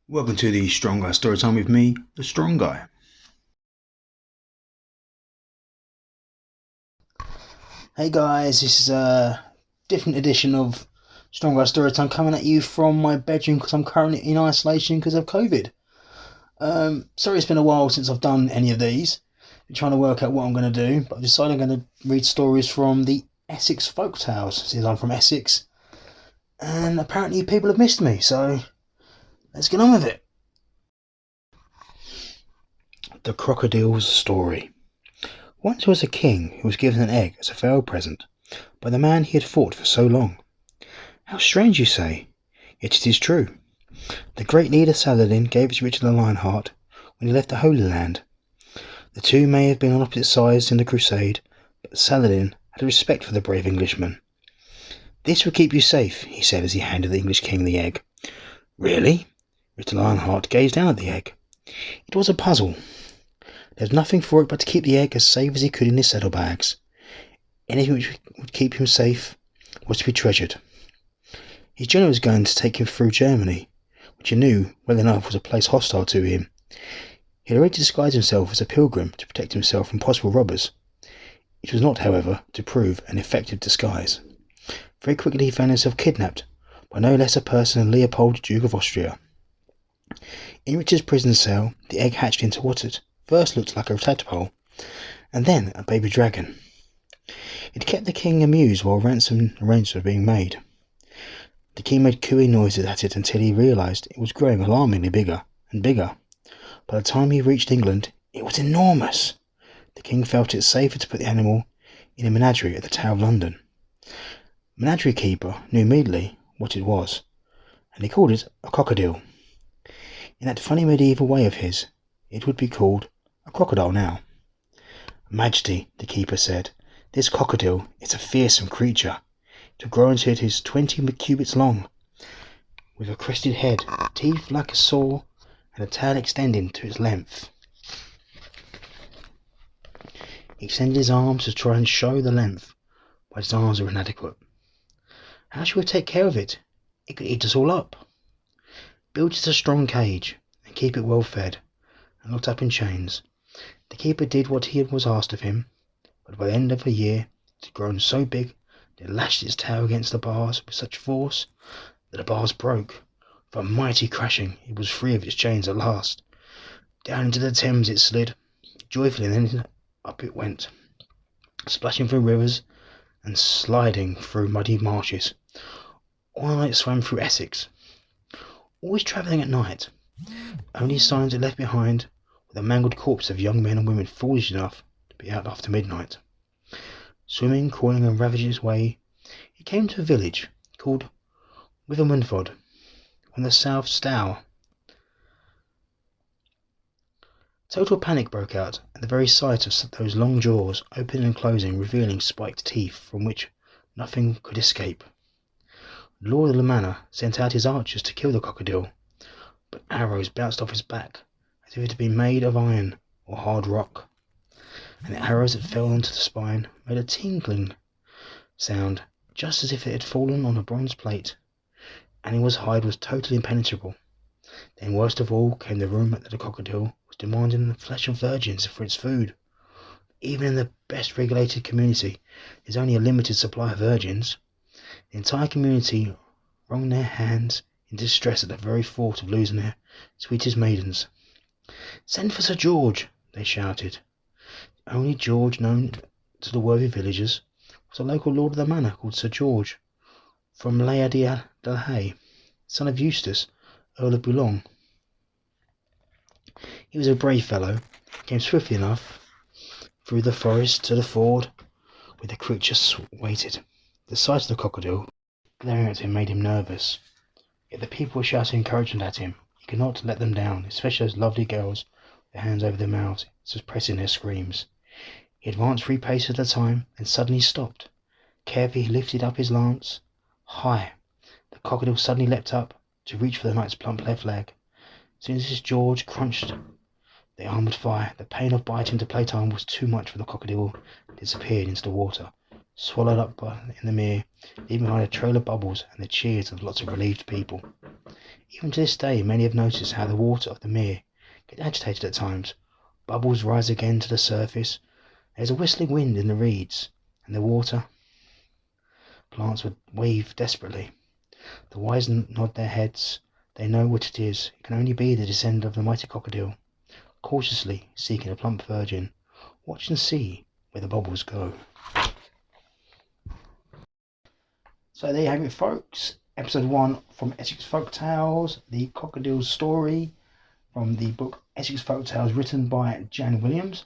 Welcome to the Strong Guy Storytime with me, the Strong Guy. Hey guys, this is a different edition of Strong Guy Storytime coming at you from my bedroom because I'm currently in isolation because of COVID. Sorry it's been a while since I've done any of these. Been trying to work out what I'm going to do, but I've decided I'm going to read stories from the Essex Folk Tales, since I'm from Essex. And apparently people have missed me, so let's get on with it. The Coccodils story. Once there was a king who was given an egg as a farewell present by the man he had fought for so long. How strange, you say? Yet it is true. The great leader Saladin gave it to Richard the Lionheart when he left the Holy Land. The two may have been on opposite sides in the crusade, but Saladin had a respect for the brave Englishman. This will keep you safe, he said as he handed the English king the egg. Really? Richard the Lionheart gazed down at the egg. It was a puzzle. There was nothing for it but to keep the egg as safe as he could in his saddlebags. Anything which would keep him safe was to be treasured. His general was going to take him through Germany, which he knew well enough was a place hostile to him. He had already disguised himself as a pilgrim to protect himself from possible robbers. It was not, however, to prove an effective disguise. Very quickly he found himself kidnapped by no less a person than Leopold, Duke of Austria. In Richard's prison cell, the egg hatched into what at first looked like a tadpole, and then a baby dragon. It kept the king amused while ransom arrangements were being made. The king made cooing noises at it until he realised it was growing alarmingly bigger and bigger. By the time he reached England, it was enormous. The king felt it safer to put the animal in a menagerie at the Tower of London. The menagerie keeper knew immediately what it was, and he called it a crocodile. In that funny medieval way of his, it would be called a crocodile now. Majesty, the keeper said, this crocodile is a fearsome creature. It will grow until it is 20 cubits long, with a crested head, teeth like a saw, and a tail extending to its length. He extended his arms to try and show the length, but his arms were inadequate. How should we take care of it? It could eat us all up. Build it a strong cage, and keep it well fed, and locked up in chains. The keeper did what he was asked of him, but by the end of a year it had grown so big that it lashed its tail against the bars with such force that the bars broke. With a mighty crashing, it was free of its chains at last. Down into the Thames it slid, joyfully, and then up it went, splashing through rivers and sliding through muddy marshes. All night it swam through Essex, always travelling at night. Only signs it left behind were the mangled corpses of young men and women foolish enough to be out after midnight. Swimming, crawling, and ravaging its way, it came to a village called Withermanford on the South Stour. Total panic broke out at the very sight of those long jaws, opening and closing, revealing spiked teeth from which nothing could escape. The lord of the manor sent out his archers to kill the crocodile, but arrows bounced off his back as if it had been made of iron or hard rock, and the arrows that fell onto the spine made a tinkling sound, just as if it had fallen on a bronze plate. The animal's hide was totally impenetrable. Then, worst of all, came the rumour that the crocodile was demanding the flesh of virgins for its food. Even in the best regulated community, there is only a limited supply of virgins. The entire community wrung their hands in distress at the very thought of losing their sweetest maidens. "Send for Sir George!" they shouted. The only George known to the worthy villagers was a local lord of the manor called Sir George, from Layer-de-Hay, son of Eustace, Earl of Boulogne. He was a brave fellow, came swiftly enough through the forest to the ford where the creature waited. The sight of the crocodile glaring at him made him nervous, yet the people were shouting encouragement at him. He could not let them down, especially those lovely girls with their hands over their mouths, suppressing their screams. He advanced 3 paces at a time, then suddenly stopped. Carefully he lifted up his lance high. The crocodile suddenly leapt up to reach for the knight's plump left leg. As soon as George crunched the armoured fire, the pain of biting to playtime was too much for the crocodile, and disappeared into the water, swallowed up in the mere, leaving behind a trail of bubbles and the cheers of lots of relieved people. Even to this day, many have noticed how the water of the mere gets agitated at times. Bubbles rise again to the surface. There's a whistling wind in the reeds, and the water plants would wave desperately. The wise nod their heads. They know what it is. It can only be the descendant of the mighty crocodile, cautiously seeking a plump virgin. Watch and see where the bubbles go. So there you have it, folks. Episode 1 from Essex Folk Tales, the Coccodils story from the book Essex Folk Tales, written by Jan Williams.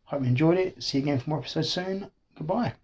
Hope you enjoyed it. See you again for more episodes soon. Goodbye.